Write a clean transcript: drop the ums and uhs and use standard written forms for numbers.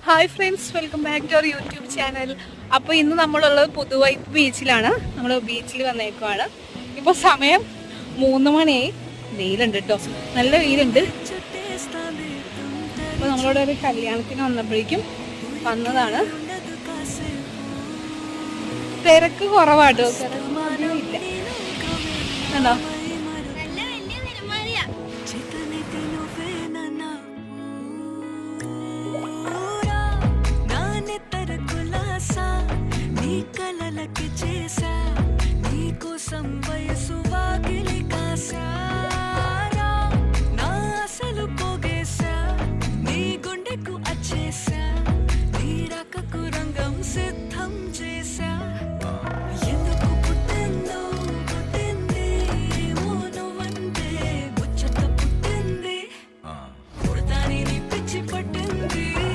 Hi friends, welcome back to our YouTube channel. അപ്പോൾ ഇന്ന് നമ്മളുള്ളത് പുതുവൈ ബീച്ചിലാണ്. നമ്മൾ ബീച്ചിൽ വന്നേക്കുവാണ്. ഇപ്പോൾ സമയം 3 മണിയായി. വെയിലുണ്ട് കേട്ടോ, നല്ല വെയിലുണ്ട്. അപ്പോൾ നമ്മളിവിടെ ഒരു കല്യാണത്തിന് വന്നപ്പോഴേക്കും വന്നതാണ്. തിരക്ക് കുറവാട്ടോ, തിരക്ക് ഇല്ല. കണ്ടോ,